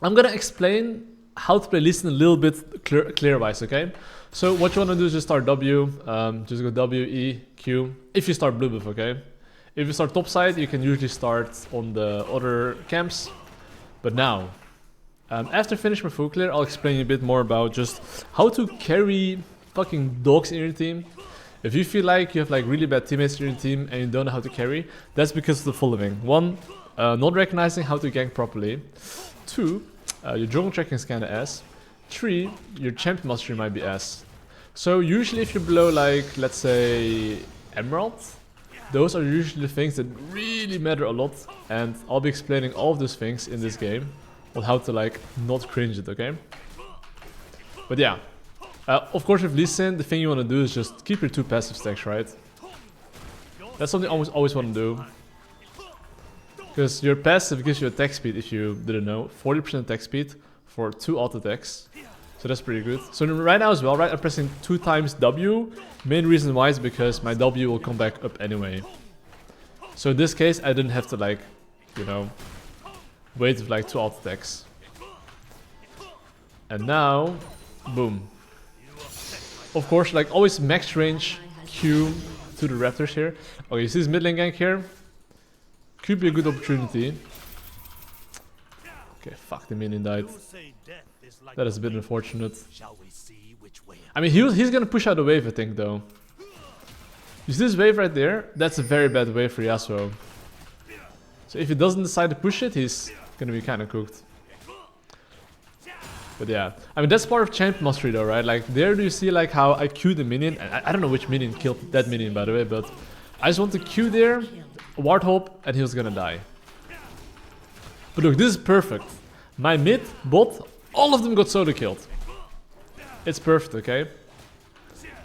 I'm gonna explain how to play Lee Sin a little bit clear-wise, okay? So what you wanna do is just start W, just go W, E, Q, if you start blue buff, okay? If you start topside, you can usually start on the other camps. But now, after finishing my full clear, I'll explain you a bit more about just how to carry fucking dogs in your team. If you feel like you have like really bad teammates in your team and you don't know how to carry, that's because of the following. 1, not recognizing how to gank properly. 2, your jungle tracking is kinda ass. 3, your champion mastery might be ass. So usually if you're below like, let's say, Emerald, those are usually the things that really matter a lot, and I'll be explaining all of those things in this game on how to like not cringe it, okay? But yeah, of course with Lee Sin, the thing you want to do is just keep your 2 passive stacks, right? That's something I always want to do. Because your passive gives you attack speed, if you didn't know, 40% attack speed for 2 auto attacks. So that's pretty good. So right now as well, right, I'm pressing 2 times W. Main reason why is because my W will come back up anyway. So in this case, I didn't have to like, you know, wait with like 2 auto attacks. And now, boom. Of course, like always max range Q to the Raptors here. Okay, you see this mid lane gank here? Could be a good opportunity. Okay, fuck, the minion died. That is a bit unfortunate. I mean, he's gonna push out a wave, I think, though. You see this wave right there? That's a very bad wave for Yasuo. So if he doesn't decide to push it, he's gonna be kinda cooked. But yeah, I mean, that's part of champion mastery though, right? Like, there do you see like how I Q'd the minion? I don't know which minion killed that minion, by the way, but I just want to Q there, ward hope, and he was gonna die. But look, this is perfect. My mid, bot, all of them got solo killed. It's perfect, okay?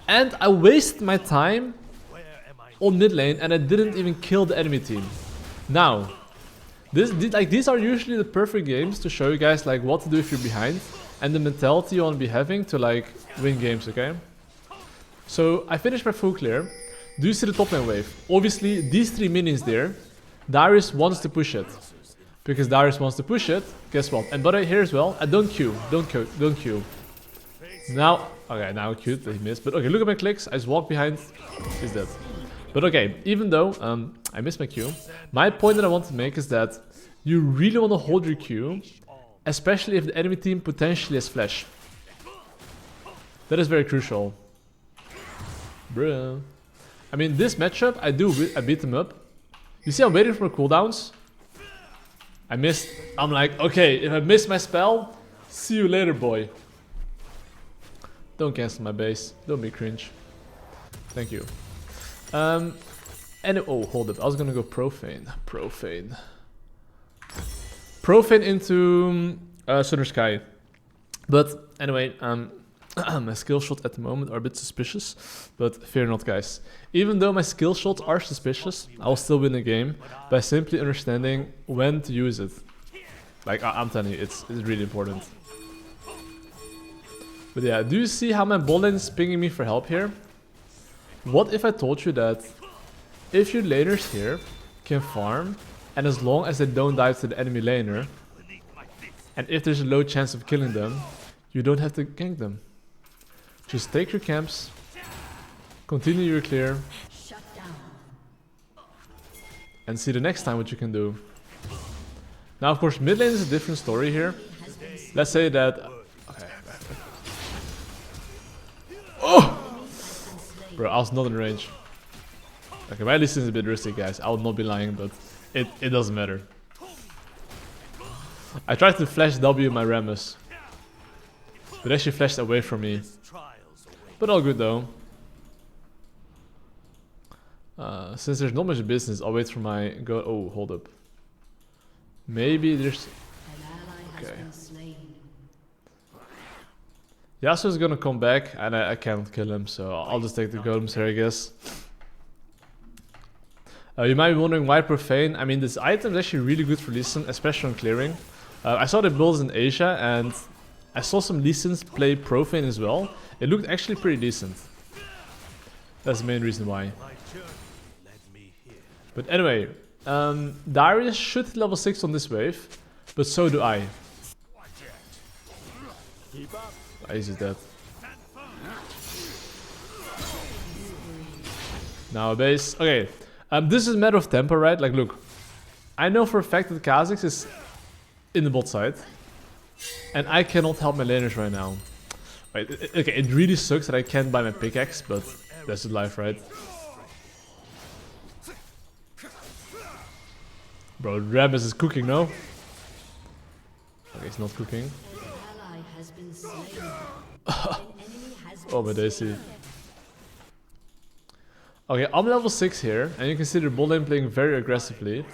And I wasted my time on mid lane and I didn't even kill the enemy team. Now, these are usually the perfect games to show you guys like what to do if you're behind and the mentality you want to be having to like win games, okay? So I finished my full clear. Do you see the top lane wave? Obviously, these 3 minions there, Darius wants to push it. Because Darius wants to push it, guess what? And but here as well, I don't Q, don't Q. Now, okay, now Q, he missed. But okay, look at my clicks, I just walk behind, he's dead. But okay, even though I missed my Q, my point that I want to make is that you really want to hold your Q, especially if the enemy team potentially has flash. That is very crucial. Bruh. I mean, this matchup, I beat them up. You see, I'm waiting for cooldowns. I missed. I'm like, okay, if I miss my spell, see you later, boy. Don't cancel my base. Don't be cringe. Thank you. And oh, hold it. I was gonna go profane. Profane into Southern Sky. But anyway, my skill shots at the moment are a bit suspicious, but fear not, guys. Even though my skill shots are suspicious, I'll still win the game by simply understanding when to use it. Like, I'm telling you, it's really important. But yeah, do you see how my bot lane is pinging me for help here? What if I told you that if your laners here can farm, and as long as they don't dive to the enemy laner, and if there's a low chance of killing them, you don't have to gank them. Just take your camps, continue your clear, and see the next time what you can do. Now of course mid lane is a different story here. Let's say that... Okay. Oh! Bro, I was not in range. Okay, my list is a bit risky, guys. I would not be lying, but it doesn't matter. I tried to flash W my Rammus, but actually flashed away from me. But all good though. Since there's not much business, I'll wait for my go. Oh, hold up. Maybe there's... Okay. Yasuo's gonna come back and I can't kill him, so I'll just take the golems here, I guess. You might be wondering why Profane. I mean, this item is actually really good for Lee Sin, especially on clearing. I saw the builds in Asia and I saw some Lee Sins play Profane as well. It looked actually pretty decent. That's the main reason why. But anyway, Darius should hit level 6 on this wave, but so do I. He's just dead. Now a base. Okay, this is a matter of tempo, right? Like, look, I know for a fact that Kha'Zix is in the bot side, and I cannot help my laners right now. Wait, okay, it really sucks that I can't buy my pickaxe, but that's the life, right? Bro, Rammus is cooking, no? Okay, he's not cooking. Oh, my daisy. Okay, I'm level 6 here, and you can see the bot lane playing very aggressively.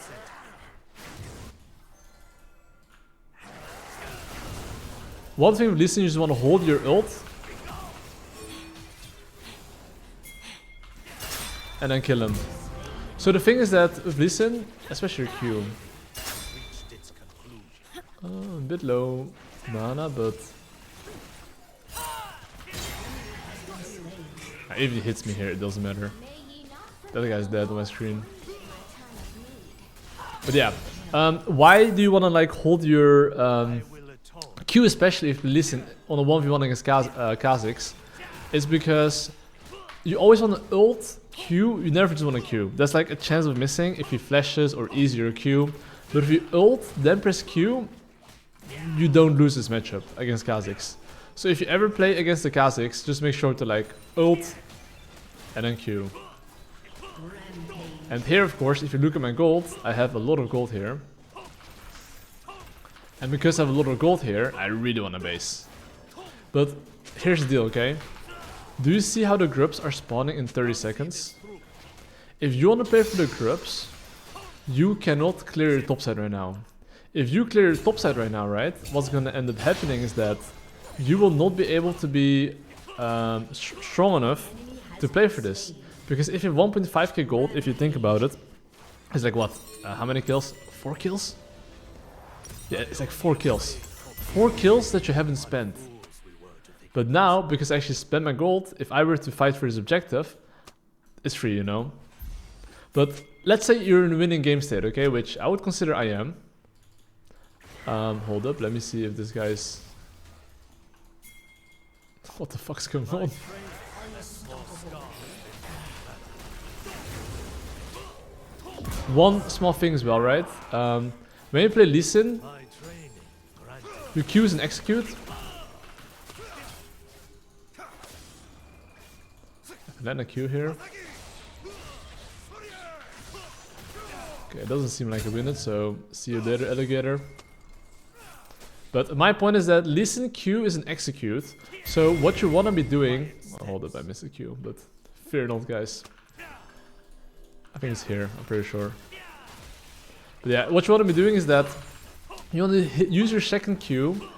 One thing with Lee Sin, you just want to hold your ult and then kill him. So the thing is that with Lee Sin, especially your Q, a bit low mana, but if he hits me here, it doesn't matter. That guy's dead on my screen. But yeah, why do you want to like hold your Q, especially if you listen on a 1v1 against Kha'Zix? It's because you always want to ult Q, you never just want to Q. That's like a chance of missing if he flashes or easier Q. But if you ult, then press Q, you don't lose this matchup against Kha'Zix. So if you ever play against the Kha'Zix, just make sure to like ult and then Q. And here, of course, if you look at my gold, I have a lot of gold here. And because I have a lot of gold here, I really want to base. But here's the deal, okay? Do you see how the grubs are spawning in 30 seconds? If you want to play for the grubs, you cannot clear your top side right now. If you clear your top side right now, right, what's going to end up happening is that you will not be able to be strong enough to play for this. Because if you have 1.5k gold, if you think about it, it's like what? How many kills? 4 kills? Yeah, it's like 4 kills. 4 kills that you haven't spent. But now, because I actually spent my gold, if I were to fight for this objective, it's free, you know? But let's say you're in a winning game state, okay? Which I would consider I am. Hold up, let me see if this guy's... What the fuck's going on? One small thing as well, right? When you play Lee Sin, you Q and execute. Land a Q here. Okay, it doesn't seem like a win it, so see you later, alligator. But my point is that Lee Sin Q is an execute. So what you want to be doing... Oh, hold up, I missed a Q, but fear not, guys. I think it's here, I'm pretty sure. But yeah, what you want to be doing is that you want to use your second Q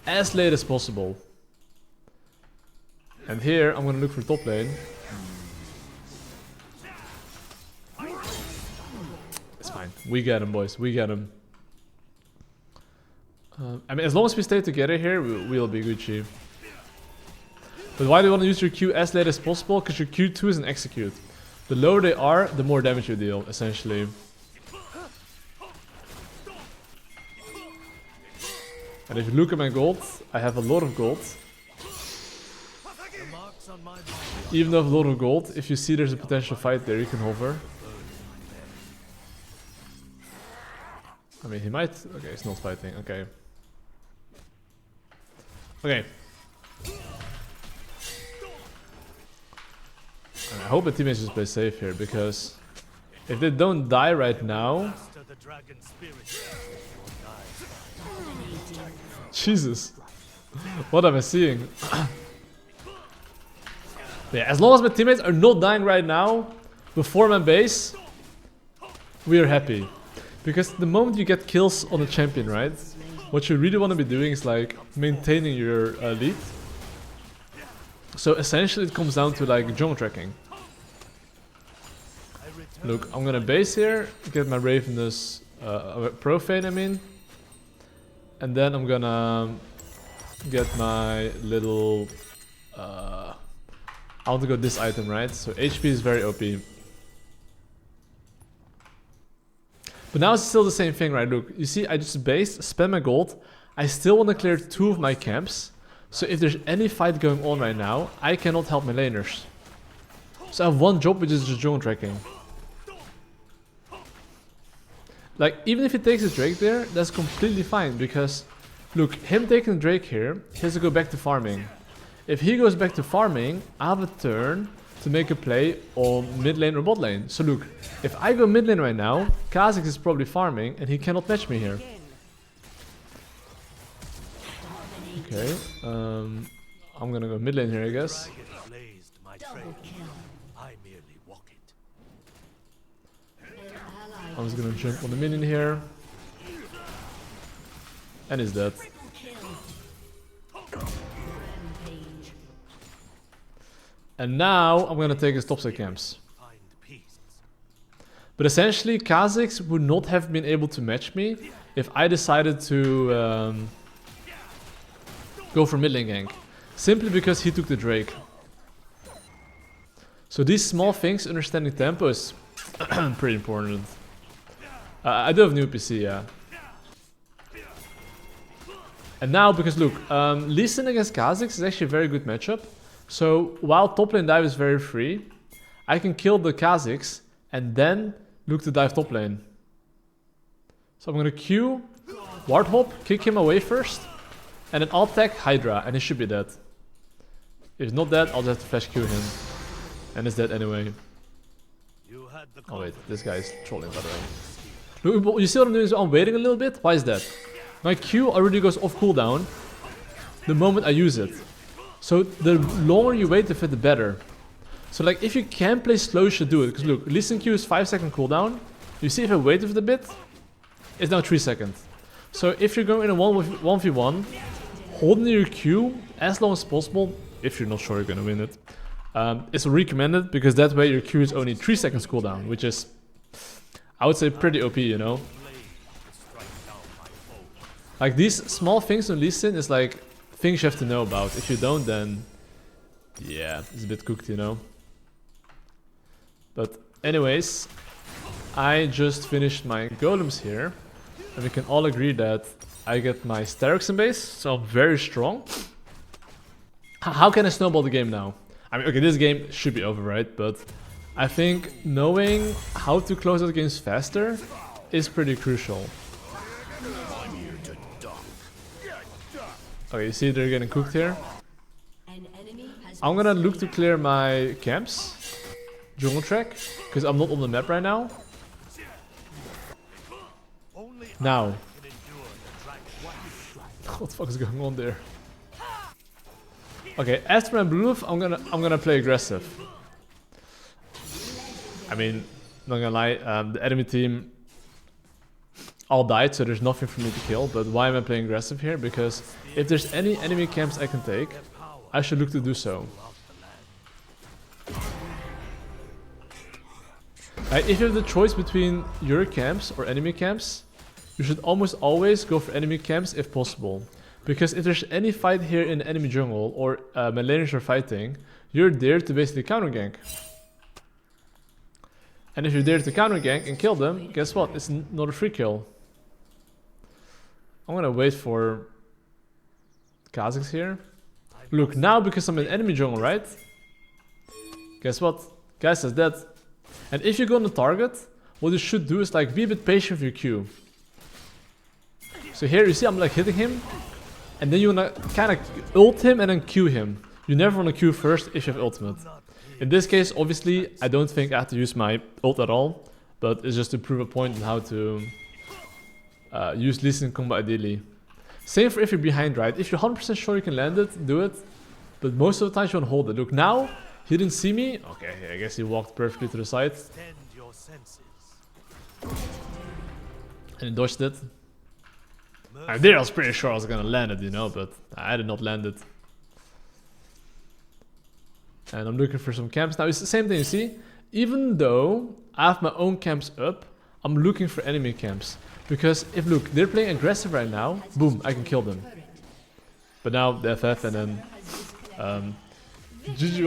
as late as possible. And here, I'm going to look for top lane. It's fine. We get him, boys. We get him. I mean, as long as we stay together here, we'll be Gucci. But why do you want to use your Q as late as possible? Because your Q2 is an execute. The lower they are, the more damage you deal, essentially. And if you look at my gold, I have a lot of gold. Even though I have a lot of gold, if you see there's a potential fight there, you can hover. I mean, he might... Okay, he's not fighting, okay. Okay. And I hope the teammates just play safe here, because if they don't die right now... Jesus. What am I seeing? Yeah, as long as my teammates are not dying right now, before my base, we are happy. Because the moment you get kills on a champion, right? What you really want to be doing is like maintaining your lead. So essentially it comes down to like jungle tracking. Look, I'm gonna base here, get my Ravenous Profane, I mean. And then I'm gonna get my little... I want to go this item, right? So HP is very OP. But now it's still the same thing, right? Look, you see, I just based, spend my gold. I still want to clear 2 of my camps. So if there's any fight going on right now, I cannot help my laners. So I have one job, which is just jungle tracking. Like, even if he takes his Drake there, that's completely fine, because look, him taking the Drake here, he has to go back to farming. If he goes back to farming, I have a turn to make a play on mid lane or bot lane. So look, if I go mid lane right now, Kha'Zix is probably farming and he cannot match me here. Okay, I'm gonna go mid lane here, I guess. I'm just gonna jump on the minion here. And he's dead. And now I'm gonna take his topside camps. But essentially, Kha'Zix would not have been able to match me if I decided to go for mid lane gank. Simply because he took the Drake. So these small things, understanding tempo is pretty important. I do have new PC, yeah. And now, because look, Lee Sin against Kha'Zix is actually a very good matchup. So while top lane dive is very free, I can kill the Kha'Zix and then look to dive top lane. So I'm gonna Q, ward hop, kick him away first, and then I'll attack Hydra, and he should be dead. If he's not dead, I'll just have to flash Q him. And he's dead anyway. Oh wait, this guy is trolling by the way. Look, you see what I'm doing? So I'm waiting a little bit. Why is that? My Q already goes off cooldown the moment I use it. So the longer you wait, the better. So like if you can play slow, you should do it. Because look, Lee Sin Q is 5-second cooldown. You see if I wait with it a bit, it's now 3 seconds. So if you're going in a 1v1, holding your Q as long as possible, if you're not sure you're gonna win it, is recommended, because that way your Q is only 3 seconds cooldown, which is, I would say, pretty OP, you know? Like these small things on Lee Sin is like things you have to know about. If you don't, then yeah, it's a bit cooked, you know? But anyways, I just finished my golems here, and we can all agree that I get my Starix in base, so I'm very strong. How can I snowball the game now? I mean, okay, this game should be over, right? But I think knowing how to close out games faster is pretty crucial. Okay, you see they're getting cooked here. I'm gonna look to clear my camps, jungle track, because I'm not on the map right now. Now, what the fuck is going on there? Okay, after my blue buff, I'm gonna play aggressive. I mean, not gonna lie, the enemy team all died, so there's nothing for me to kill. But why am I playing aggressive here? Because if there's any enemy camps I can take, I should look to do so. If you have the choice between your camps or enemy camps, you should almost always go for enemy camps if possible. Because if there's any fight here in enemy jungle, or my laners are fighting, you're there to basically counter gank. And if you're there to counter gank and kill them, guess what? It's not a free kill. I'm gonna wait for Kha'Zix here. Look, now because I'm in enemy jungle, right? Guess what? Guys is dead. And if you go on the target, what you should do is like be a bit patient with your Q. So here you see I'm like hitting him, and then you wanna kinda ult him and then Q him. You never wanna Q first if you have ultimate. In this case, obviously, I don't think I have to use my ult at all, but it's just to prove a point on how to use Lee Sin combo ideally. Same for if you're behind, right? If you're 100% sure you can land it, do it. But most of the time you want to hold it. Look, now, he didn't see me. Okay, I guess he walked perfectly to the side. And he dodged it. There I was pretty sure I was gonna land it, you know, but I did not land it. And I'm looking for some camps. Now it's the same thing, you see? Even though I have my own camps up, I'm looking for enemy camps. Because if, look, they're playing aggressive right now, boom, I can kill them. But now the FF and then GG